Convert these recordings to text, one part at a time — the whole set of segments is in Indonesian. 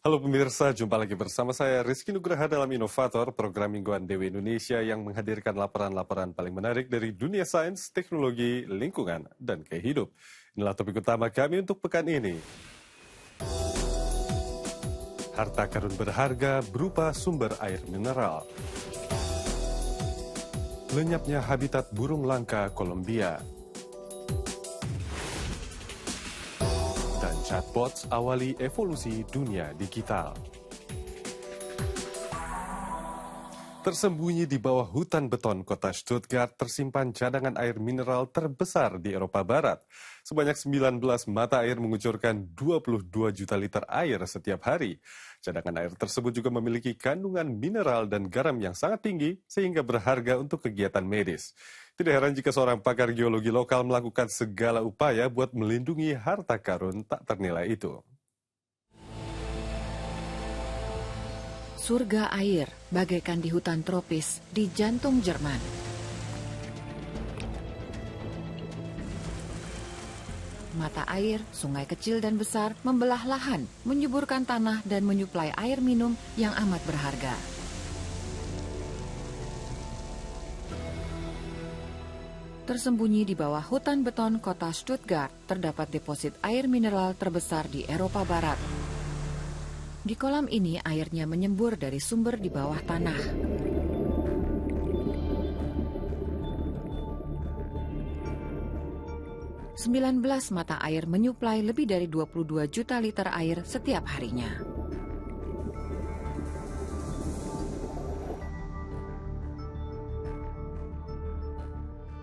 Halo pemirsa, jumpa lagi bersama saya Rizky Nugraha dalam Inovator, program mingguan DW Indonesia yang menghadirkan laporan-laporan paling menarik dari dunia sains, teknologi, lingkungan, dan gaya hidup. Inilah topik utama kami untuk pekan ini. Harta karun berharga berupa sumber air mineral. Lenyapnya habitat burung langka Kolombia. Dan chatbots awali evolusi dunia digital. Tersembunyi di bawah hutan beton kota Stuttgart tersimpan cadangan air mineral terbesar di Eropa Barat. Sebanyak 19 mata air mengucurkan 22 juta liter air setiap hari. Cadangan air tersebut juga memiliki kandungan mineral dan garam yang sangat tinggi sehingga berharga untuk kegiatan medis. Tidak heran jika seorang pakar geologi lokal melakukan segala upaya buat melindungi harta karun tak ternilai itu. Surga air bagaikan di hutan tropis di jantung Jerman. Mata air, sungai kecil dan besar membelah lahan, menyuburkan tanah dan menyuplai air minum yang amat berharga. Tersembunyi di bawah hutan beton kota Stuttgart, terdapat deposit air mineral terbesar di Eropa Barat. Di kolam ini airnya menyembur dari sumber di bawah tanah. Sembilan belas mata air menyuplai lebih dari 22 juta liter air setiap harinya.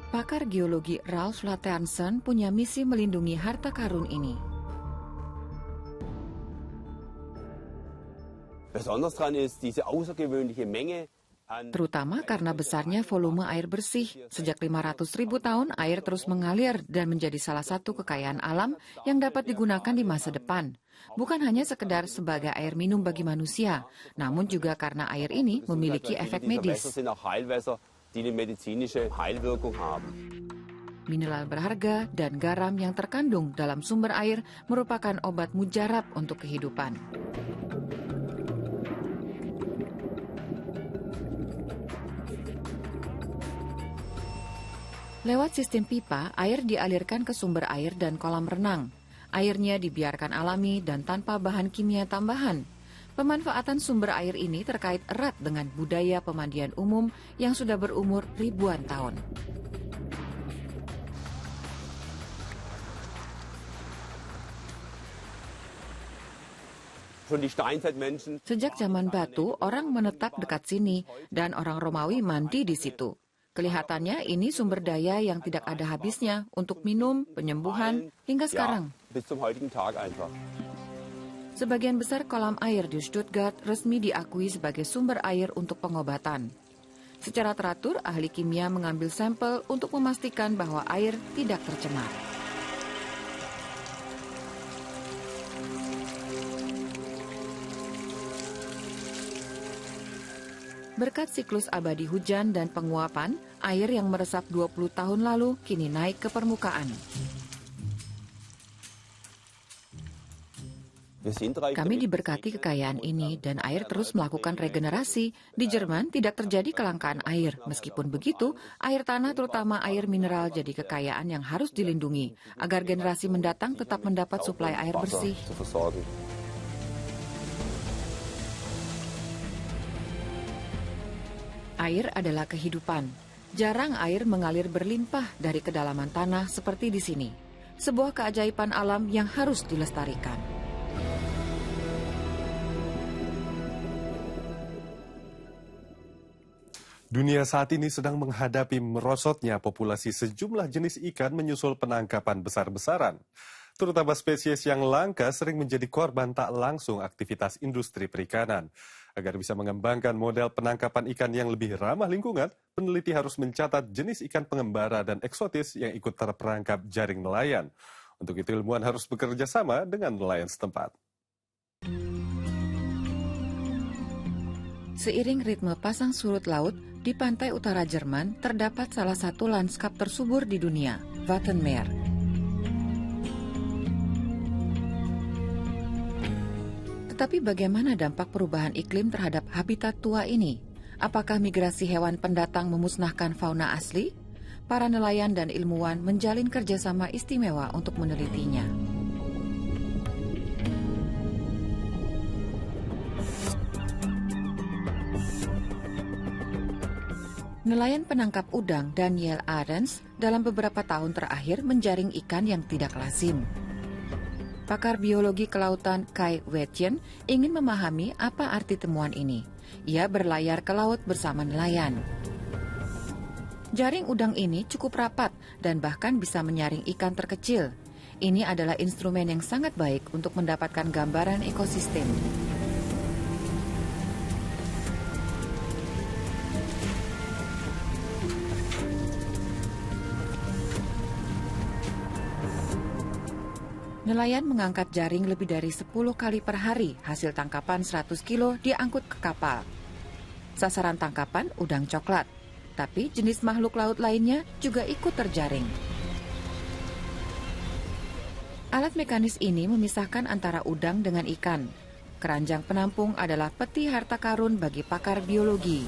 Pakar geologi Ralf Laternsson punya misi melindungi harta karun ini. Terutama karena besarnya volume air bersih. Sejak 500.000 tahun, air terus mengalir dan menjadi salah satu kekayaan alam yang dapat digunakan di masa depan. Bukan hanya sekedar sebagai air minum bagi manusia, namun juga karena air ini memiliki efek medis. Mineral berharga dan garam yang terkandung dalam sumber air merupakan obat mujarab untuk kehidupan. Lewat sistem pipa, air dialirkan ke sumber air dan kolam renang. Airnya dibiarkan alami dan tanpa bahan kimia tambahan. Pemanfaatan sumber air ini terkait erat dengan budaya pemandian umum yang sudah berumur ribuan tahun. Sejak zaman batu, orang menetap dekat sini dan orang Romawi mandi di situ. Kelihatannya ini sumber daya yang tidak ada habisnya untuk minum, penyembuhan, hingga sekarang. Sebagian besar kolam air di Stuttgart resmi diakui sebagai sumber air untuk pengobatan. Secara teratur, ahli kimia mengambil sampel untuk memastikan bahwa air tidak tercemar. Berkat siklus abadi hujan dan penguapan, air yang meresap 20 tahun lalu kini naik ke permukaan. Kami diberkati kekayaan ini dan air terus melakukan regenerasi. Di Jerman tidak terjadi kelangkaan air. Meskipun begitu, air tanah terutama air mineral jadi kekayaan yang harus dilindungi agar generasi mendatang tetap mendapat suplai air bersih. Air adalah kehidupan. Jarang air mengalir berlimpah dari kedalaman tanah seperti di sini. Sebuah keajaiban alam yang harus dilestarikan. Dunia saat ini sedang menghadapi merosotnya populasi sejumlah jenis ikan menyusul penangkapan besar-besaran. Terutama spesies yang langka sering menjadi korban tak langsung aktivitas industri perikanan. Agar bisa mengembangkan model penangkapan ikan yang lebih ramah lingkungan, peneliti harus mencatat jenis ikan pengembara dan eksotis yang ikut terperangkap jaring nelayan. Untuk itu ilmuwan harus bekerja sama dengan nelayan setempat. Seiring ritme pasang surut laut, di pantai utara Jerman terdapat salah satu lanskap tersubur di dunia, Wattenmeer. Tetapi bagaimana dampak perubahan iklim terhadap habitat tua ini? Apakah migrasi hewan pendatang memusnahkan fauna asli? Para nelayan dan ilmuwan menjalin kerjasama istimewa untuk menelitinya. Nelayan penangkap udang Daniel Arens dalam beberapa tahun terakhir menjaring ikan yang tidak lazim. Pakar biologi kelautan Kai Wetjen ingin memahami apa arti temuan ini. Ia berlayar ke laut bersama nelayan. Jaring udang ini cukup rapat dan bahkan bisa menyaring ikan terkecil. Ini adalah instrumen yang sangat baik untuk mendapatkan gambaran ekosistem. Nelayan mengangkat jaring lebih dari 10 kali per hari, hasil tangkapan 100 kilo diangkut ke kapal. Sasaran tangkapan udang coklat, tapi jenis makhluk laut lainnya juga ikut terjaring. Alat mekanis ini memisahkan antara udang dengan ikan. Keranjang penampung adalah peti harta karun bagi pakar biologi.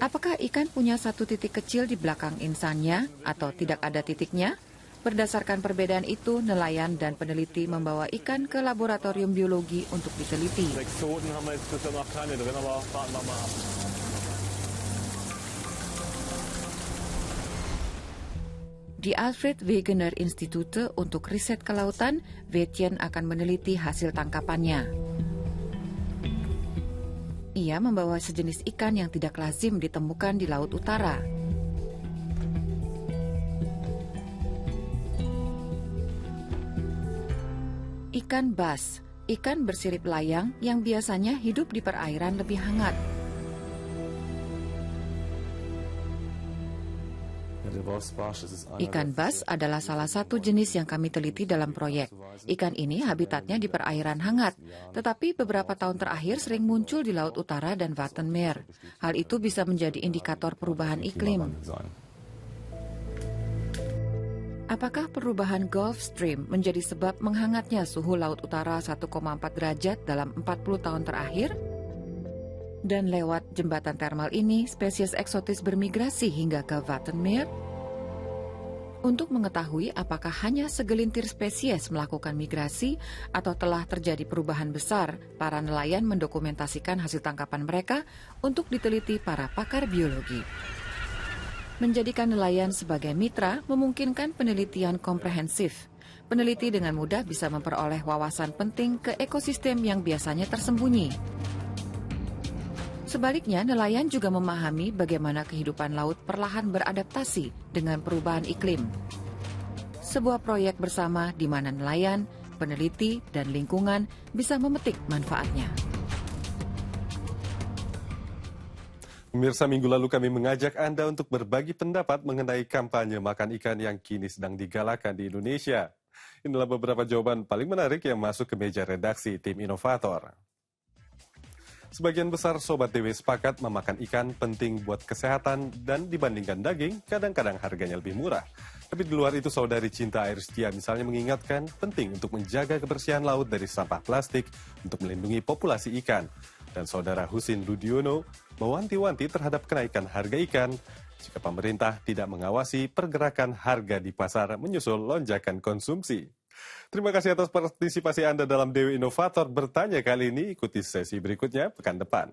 Apakah ikan punya satu titik kecil di belakang insannya atau tidak ada titiknya? Berdasarkan perbedaan itu, nelayan dan peneliti membawa ikan ke laboratorium biologi untuk diteliti. Di Alfred Wegener Institute untuk Riset Kelautan, Wetjen akan meneliti hasil tangkapannya. Ia membawa sejenis ikan yang tidak lazim ditemukan di Laut Utara. Ikan bass, ikan bersirip layang yang biasanya hidup di perairan lebih hangat. Ikan bass adalah salah satu jenis yang kami teliti dalam proyek. Ikan ini habitatnya di perairan hangat, tetapi beberapa tahun terakhir sering muncul di Laut Utara dan Wattenmeer. Hal itu bisa menjadi indikator perubahan iklim. Apakah perubahan Gulf Stream menjadi sebab menghangatnya suhu Laut Utara 1,4 derajat dalam 40 tahun terakhir? Dan lewat jembatan termal ini, spesies eksotis bermigrasi hingga ke Wattenmeer? Untuk mengetahui apakah hanya segelintir spesies melakukan migrasi atau telah terjadi perubahan besar, para nelayan mendokumentasikan hasil tangkapan mereka untuk diteliti para pakar biologi. Menjadikan nelayan sebagai mitra memungkinkan penelitian komprehensif. Peneliti dengan mudah bisa memperoleh wawasan penting ke ekosistem yang biasanya tersembunyi. Sebaliknya, nelayan juga memahami bagaimana kehidupan laut perlahan beradaptasi dengan perubahan iklim. Sebuah proyek bersama di mana nelayan, peneliti, dan lingkungan bisa memetik manfaatnya. Pemirsa, minggu lalu kami mengajak Anda untuk berbagi pendapat mengenai kampanye makan ikan yang kini sedang digalakan di Indonesia. Inilah beberapa jawaban paling menarik yang masuk ke meja redaksi tim inovator. Sebagian besar Sobat DW sepakat memakan ikan penting buat kesehatan dan dibandingkan daging, kadang-kadang harganya lebih murah. Tapi di luar itu, saudari Cinta Air Setia misalnya mengingatkan penting untuk menjaga kebersihan laut dari sampah plastik untuk melindungi populasi ikan. Dan saudara Husin Rudiono mewanti-wanti terhadap kenaikan harga ikan jika pemerintah tidak mengawasi pergerakan harga di pasar menyusul lonjakan konsumsi. Terima kasih atas partisipasi Anda dalam Dewi Inovator Bertanya kali ini. Ikuti sesi berikutnya pekan depan.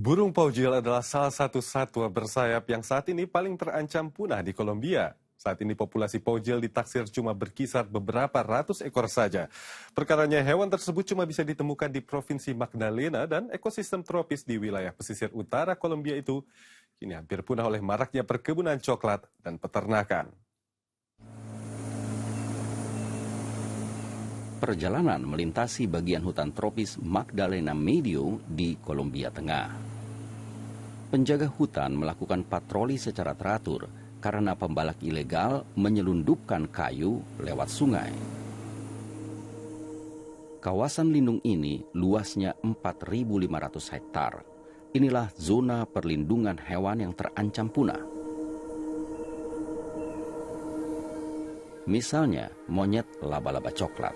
Burung paujil adalah salah satu satwa bersayap yang saat ini paling terancam punah di Kolombia. Saat ini populasi paujil ditaksir cuma berkisar beberapa ratus ekor saja. Perkaranya hewan tersebut cuma bisa ditemukan di Provinsi Magdalena dan ekosistem tropis di wilayah pesisir utara Kolombia itu kini hampir punah oleh maraknya perkebunan coklat dan peternakan. Perjalanan melintasi bagian hutan tropis Magdalena Medio di Kolombia Tengah. Penjaga hutan melakukan patroli secara teratur karena pembalak ilegal menyelundupkan kayu lewat sungai. Kawasan lindung ini luasnya 4.500 hektar. Inilah zona perlindungan hewan yang terancam punah. Misalnya monyet laba-laba coklat.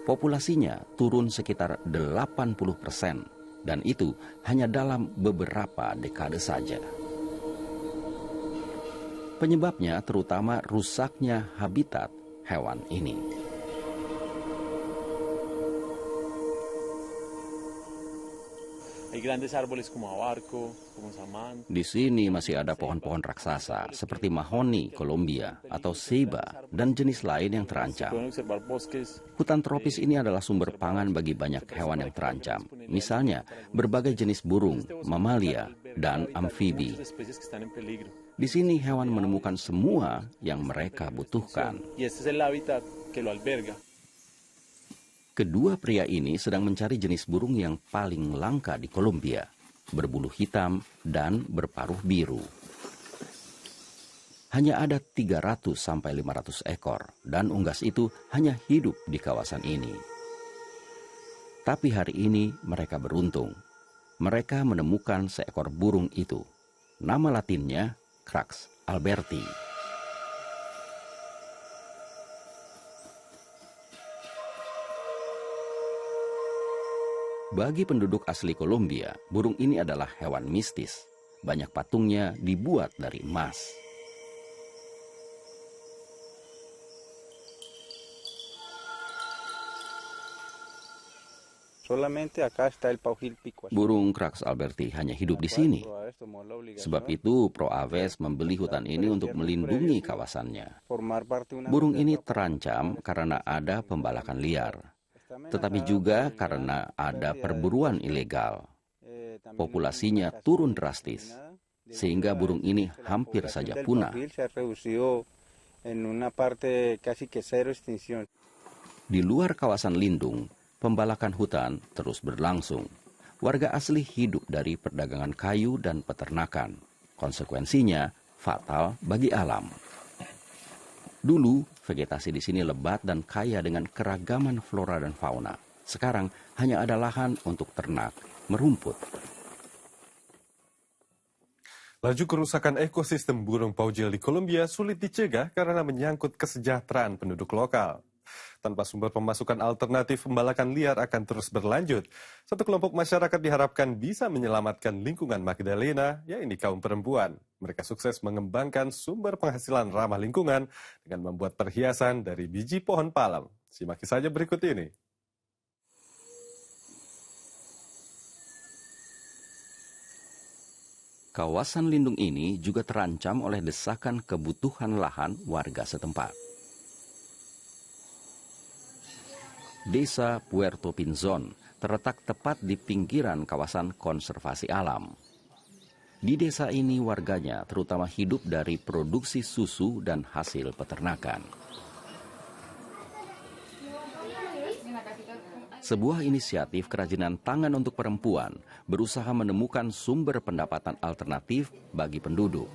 Populasinya turun sekitar 80%, dan itu hanya dalam beberapa dekade saja. Penyebabnya terutama rusaknya habitat hewan ini. Di sini masih ada pohon-pohon raksasa seperti mahoni, Colombia, atau ceiba, dan jenis lain yang terancam. Hutan tropis ini adalah sumber pangan bagi banyak hewan yang terancam. Misalnya, berbagai jenis burung, mamalia, dan amfibi. Di sini hewan menemukan semua yang mereka butuhkan. Kedua pria ini sedang mencari jenis burung yang paling langka di Kolombia, berbulu hitam dan berparuh biru. Hanya ada 300-500 ekor, dan unggas itu hanya hidup di kawasan ini. Tapi hari ini mereka beruntung. Mereka menemukan seekor burung itu. Nama latinnya Crax alberti. Bagi penduduk asli Kolombia, burung ini adalah hewan mistis. Banyak patungnya dibuat dari emas. Burung Crax alberti hanya hidup di sini. Sebab itu, Proaves membeli hutan ini untuk melindungi kawasannya. Burung ini terancam karena ada pembalakan liar, tetapi juga karena ada perburuan ilegal. Populasinya turun drastis, sehingga burung ini hampir saja punah. Di luar kawasan lindung, pembalakan hutan terus berlangsung. Warga asli hidup dari perdagangan kayu dan peternakan. Konsekuensinya fatal bagi alam. Dulu, vegetasi di sini lebat dan kaya dengan keragaman flora dan fauna. Sekarang hanya ada lahan untuk ternak, merumput. Laju kerusakan ekosistem burung paujil di Kolombia sulit dicegah karena menyangkut kesejahteraan penduduk lokal. Tanpa sumber pemasukan alternatif, pembalakan liar akan terus berlanjut. Satu kelompok masyarakat diharapkan bisa menyelamatkan lingkungan Magdalena, yaitu kaum perempuan. Mereka sukses mengembangkan sumber penghasilan ramah lingkungan dengan membuat perhiasan dari biji pohon palem. Simak saja berikut ini. Kawasan lindung ini juga terancam oleh desakan kebutuhan lahan warga setempat. Desa Puerto Pinzon terletak tepat di pinggiran kawasan konservasi alam. Di desa ini warganya terutama hidup dari produksi susu dan hasil peternakan. Sebuah inisiatif kerajinan tangan untuk perempuan berusaha menemukan sumber pendapatan alternatif bagi penduduk.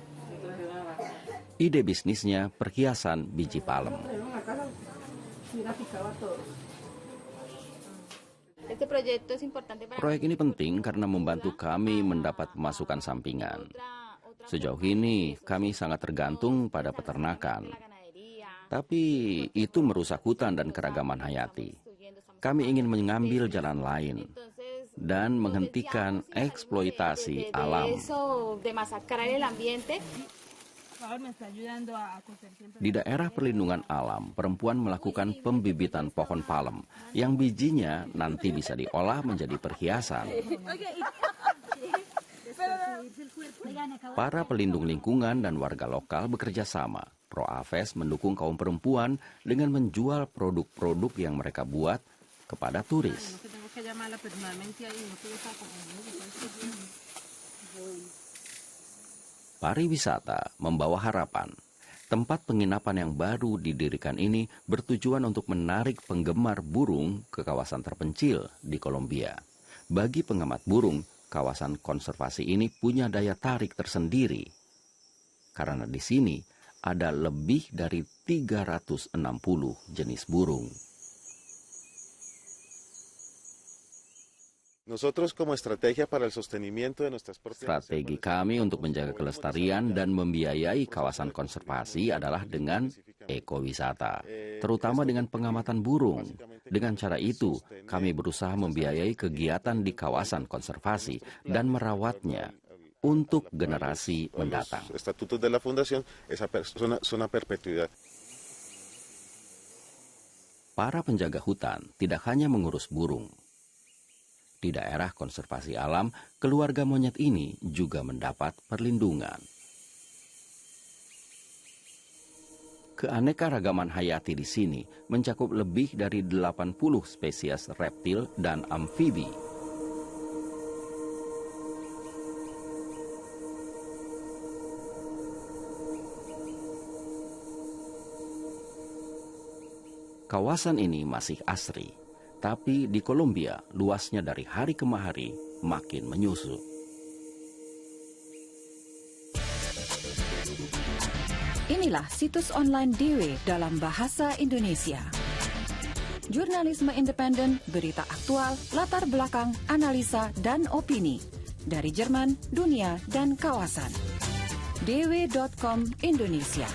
Ide bisnisnya perhiasan biji palem. Proyek ini penting karena membantu kami mendapat pemasukan sampingan. Sejauh ini kami sangat tergantung pada peternakan. Tapi itu merusak hutan dan keragaman hayati. Kami ingin mengambil jalan lain dan menghentikan eksploitasi alam. Di daerah perlindungan alam, perempuan melakukan pembibitan pohon palem yang bijinya nanti bisa diolah menjadi perhiasan. Para pelindung lingkungan dan warga lokal bekerja sama. Proaves mendukung kaum perempuan dengan menjual produk-produk yang mereka buat kepada turis. Pariwisata membawa harapan. Tempat penginapan yang baru didirikan ini bertujuan untuk menarik penggemar burung ke kawasan terpencil di Kolombia. Bagi pengamat burung, kawasan konservasi ini punya daya tarik tersendiri. Karena di sini ada lebih dari 360 jenis burung. Strategi kami untuk menjaga kelestarian dan membiayai kawasan konservasi adalah dengan ekowisata, terutama dengan pengamatan burung. Dengan cara itu, kami berusaha membiayai kegiatan di kawasan konservasi dan merawatnya untuk generasi mendatang. Para penjaga hutan tidak hanya mengurus burung. Di daerah konservasi alam, keluarga monyet ini juga mendapat perlindungan. Keanekaragaman hayati di sini mencakup lebih dari 80 spesies reptil dan amfibi. Kawasan ini masih asri, tapi di Kolombia luasnya dari hari ke hari makin menyusut. Inilah situs online DW dalam bahasa Indonesia. Jurnalisme independen, berita aktual, latar belakang, analisa, dan opini. Dari Jerman, dunia, dan kawasan. dw.com Indonesia.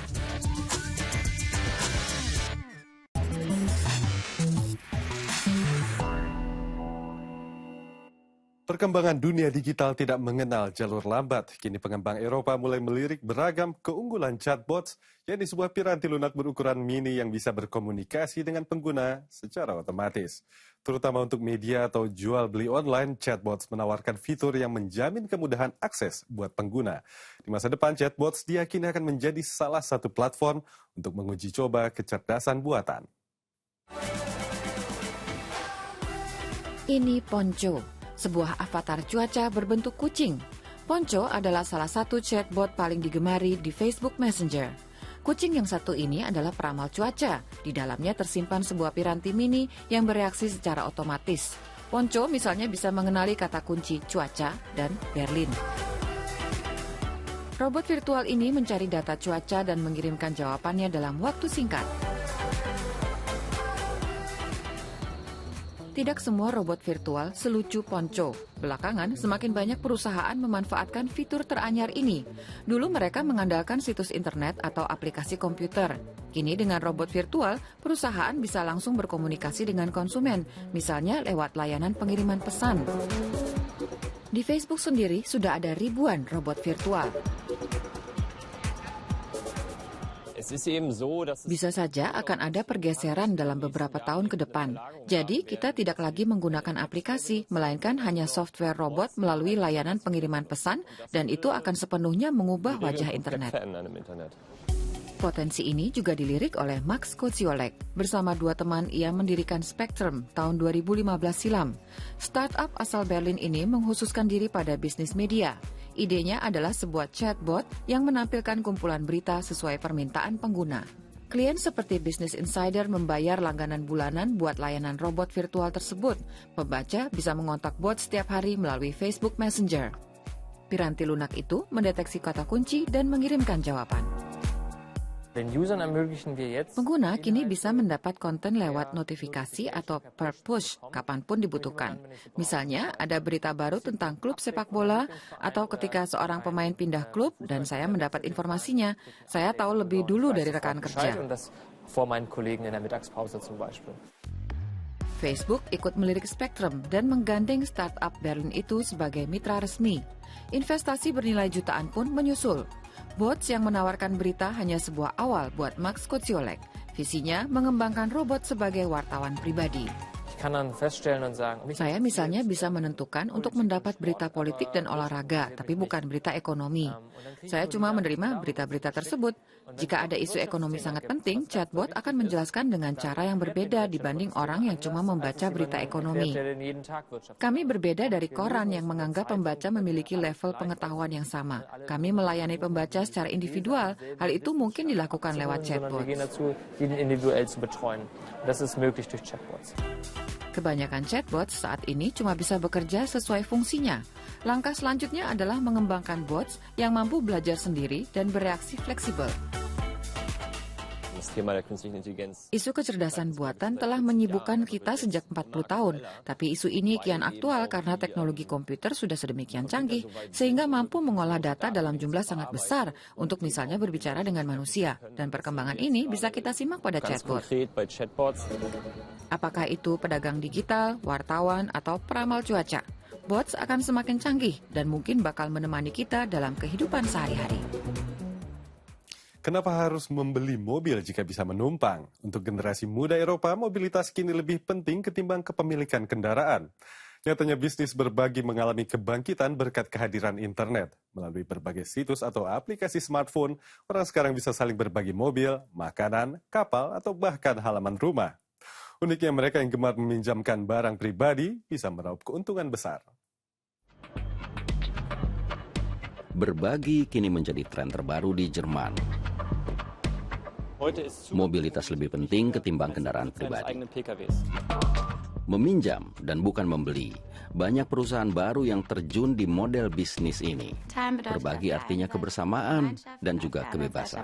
Perkembangan dunia digital tidak mengenal jalur lambat. Kini pengembang Eropa mulai melirik beragam keunggulan chatbots, yakni sebuah piranti lunak berukuran mini yang bisa berkomunikasi dengan pengguna secara otomatis. Terutama untuk media atau jual beli online, chatbots menawarkan fitur yang menjamin kemudahan akses buat pengguna. Di masa depan, chatbots diyakini akan menjadi salah satu platform untuk menguji coba kecerdasan buatan. Ini Poncho, sebuah avatar cuaca berbentuk kucing. Poncho adalah salah satu chatbot paling digemari di Facebook Messenger. Kucing yang satu ini adalah peramal cuaca. Di dalamnya tersimpan sebuah piranti mini yang bereaksi secara otomatis. Poncho misalnya bisa mengenali kata kunci cuaca dan Berlin. Robot virtual ini mencari data cuaca dan mengirimkan jawabannya dalam waktu singkat. Tidak semua robot virtual selucu Poncho. Belakangan, semakin banyak perusahaan memanfaatkan fitur teranyar ini. Dulu mereka mengandalkan situs internet atau aplikasi komputer. Kini dengan robot virtual, perusahaan bisa langsung berkomunikasi dengan konsumen, misalnya lewat layanan pengiriman pesan. Di Facebook sendiri sudah ada ribuan robot virtual. Bisa saja akan ada pergeseran dalam beberapa tahun ke depan. Jadi kita tidak lagi menggunakan aplikasi, melainkan hanya software robot melalui layanan pengiriman pesan, dan itu akan sepenuhnya mengubah wajah internet. Potensi ini juga dilirik oleh Max Kociolek. Bersama dua teman, ia mendirikan Spectrum tahun 2015 silam. Startup asal Berlin ini menghususkan diri pada bisnis media. Idenya adalah sebuah chatbot yang menampilkan kumpulan berita sesuai permintaan pengguna. Klien seperti Business Insider membayar langganan bulanan buat layanan robot virtual tersebut. Pembaca bisa mengontak bot setiap hari melalui Facebook Messenger. Piranti lunak itu mendeteksi kata kunci dan mengirimkan jawaban. Pengguna kini bisa mendapat konten lewat notifikasi atau per push kapanpun dibutuhkan. Misalnya ada berita baru tentang klub sepak bola atau ketika seorang pemain pindah klub dan saya mendapat informasinya, saya tahu lebih dulu dari rekan kerja. Facebook ikut melirik Spectrum dan menggandeng startup Berlin itu sebagai mitra resmi. Investasi bernilai jutaan pun menyusul. Bots yang menawarkan berita hanya sebuah awal buat Max Kociolek. Visinya mengembangkan robot sebagai wartawan pribadi. Saya misalnya bisa menentukan untuk mendapat berita politik dan olahraga, tapi bukan berita ekonomi. Saya cuma menerima berita-berita tersebut. Jika ada isu ekonomi sangat penting, chatbot akan menjelaskan dengan cara yang berbeda dibanding orang yang cuma membaca berita ekonomi. Kami berbeda dari koran yang menganggap pembaca memiliki level pengetahuan yang sama. Kami melayani pembaca secara individual. Hal itu mungkin dilakukan lewat chatbot. Kebanyakan chatbots saat ini cuma bisa bekerja sesuai fungsinya. Langkah selanjutnya adalah mengembangkan bots yang mampu belajar sendiri dan bereaksi fleksibel. Isu kecerdasan buatan telah menyibukkan kita sejak 40 tahun, tapi isu ini kian aktual karena teknologi komputer sudah sedemikian canggih, sehingga mampu mengolah data dalam jumlah sangat besar untuk misalnya berbicara dengan manusia. Dan perkembangan ini bisa kita simak pada chatbot. Apakah itu pedagang digital, wartawan, atau peramal cuaca? Bots akan semakin canggih dan mungkin bakal menemani kita dalam kehidupan sehari-hari. Kenapa harus membeli mobil jika bisa menumpang? Untuk generasi muda Eropa, mobilitas kini lebih penting ketimbang kepemilikan kendaraan. Nyatanya bisnis berbagi mengalami kebangkitan berkat kehadiran internet. Melalui berbagai situs atau aplikasi smartphone, orang sekarang bisa saling berbagi mobil, makanan, kapal, atau bahkan halaman rumah. Uniknya mereka yang gemar meminjamkan barang pribadi bisa meraup keuntungan besar. Berbagi kini menjadi tren terbaru di Jerman. Mobilitas lebih penting ketimbang kendaraan pribadi. Meminjam dan bukan membeli. Banyak perusahaan baru yang terjun di model bisnis ini. Berbagi artinya kebersamaan dan juga kebebasan.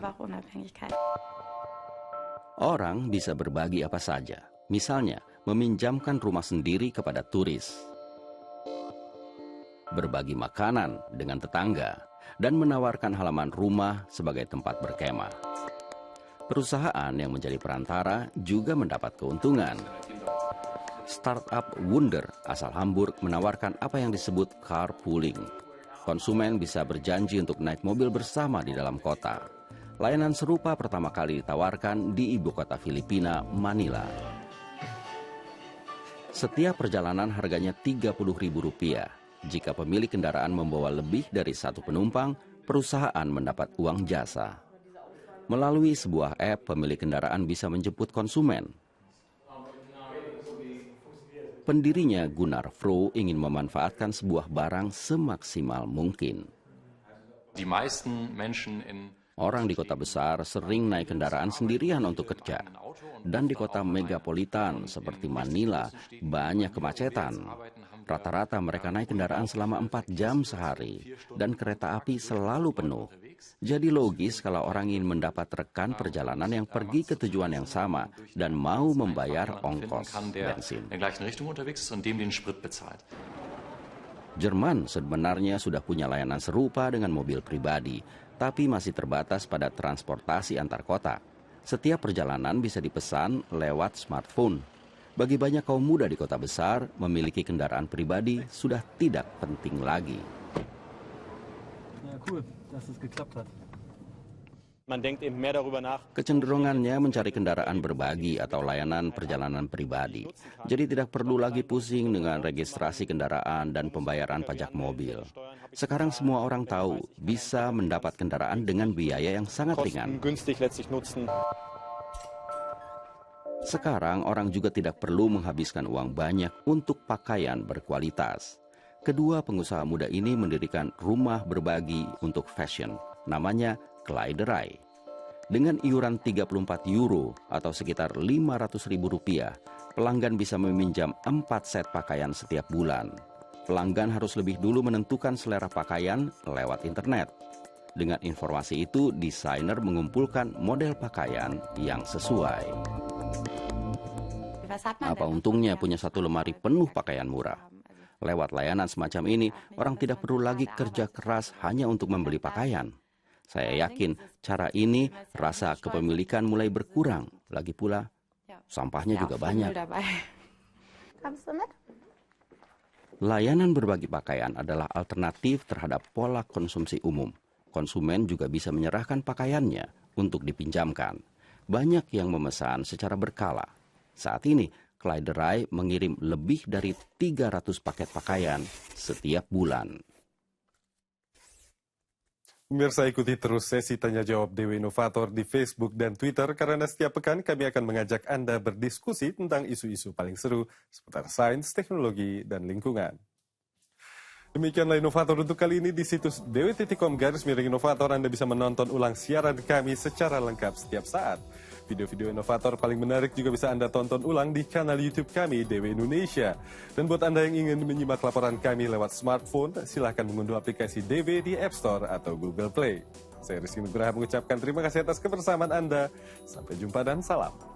Orang bisa berbagi apa saja. Misalnya, meminjamkan rumah sendiri kepada turis. Berbagi makanan dengan tetangga. Dan menawarkan halaman rumah sebagai tempat berkemah. Perusahaan yang menjadi perantara juga mendapat keuntungan. Startup Wunder asal Hamburg menawarkan apa yang disebut carpooling. Konsumen bisa berjanji untuk naik mobil bersama di dalam kota. Layanan serupa pertama kali ditawarkan di ibu kota Filipina, Manila. Setiap perjalanan harganya Rp30.000. Jika pemilik kendaraan membawa lebih dari satu penumpang, perusahaan mendapat uang jasa. Melalui sebuah app, pemilik kendaraan bisa menjemput konsumen. Pendirinya Gunnar Froh ingin memanfaatkan sebuah barang semaksimal mungkin. Orang di kota besar sering naik kendaraan sendirian untuk kerja. Dan di kota megapolitan seperti Manila, banyak kemacetan. Rata-rata mereka naik kendaraan selama 4 jam sehari. Dan kereta api selalu penuh. Jadi logis kalau orang ingin mendapat rekan perjalanan yang pergi ke tujuan yang sama dan mau membayar ongkos bensin. Jerman sebenarnya sudah punya layanan serupa dengan mobil pribadi, tapi masih terbatas pada transportasi antar kota. Setiap perjalanan bisa dipesan lewat smartphone. Bagi banyak kaum muda di kota besar, memiliki kendaraan pribadi sudah tidak penting lagi. Kecenderungannya mencari kendaraan berbagi atau layanan perjalanan pribadi. Jadi tidak perlu lagi pusing dengan registrasi kendaraan dan pembayaran pajak mobil. Sekarang semua orang tahu bisa mendapat kendaraan dengan biaya yang sangat ringan. Sekarang orang juga tidak perlu menghabiskan uang banyak untuk pakaian berkualitas. Kedua pengusaha muda ini mendirikan rumah berbagi untuk fashion, namanya Kleiderei. Dengan iuran €34 atau sekitar Rp500.000, pelanggan bisa meminjam 4 set pakaian setiap bulan. Pelanggan harus lebih dulu menentukan selera pakaian lewat internet. Dengan informasi itu, desainer mengumpulkan model pakaian yang sesuai. Apa untungnya punya satu lemari penuh pakaian murah? Lewat layanan semacam ini, orang tidak perlu lagi kerja keras hanya untuk membeli pakaian. Saya yakin cara ini rasa kepemilikan mulai berkurang. Lagi pula, sampahnya juga banyak. Layanan berbagi pakaian adalah alternatif terhadap pola konsumsi umum. Konsumen juga bisa menyerahkan pakaiannya untuk dipinjamkan. Banyak yang memesan secara berkala. Saat ini, Kleiderei mengirim lebih dari 300 paket pakaian setiap bulan. Pemirsa, ikuti terus sesi Tanya Jawab Dewi Inovator di Facebook dan Twitter karena setiap pekan kami akan mengajak Anda berdiskusi tentang isu-isu paling seru seputar sains, teknologi, dan lingkungan. Demikianlah Inovator untuk kali ini di situs dewi.com/inovator. Anda bisa menonton ulang siaran kami secara lengkap setiap saat. Video-video inovator paling menarik juga bisa Anda tonton ulang di kanal YouTube kami, Dewi Indonesia. Dan buat Anda yang ingin menyimak laporan kami lewat smartphone, silahkan mengunduh aplikasi Dewi di App Store atau Google Play. Saya Rizky Nugraha mengucapkan terima kasih atas kebersamaan Anda. Sampai jumpa dan salam.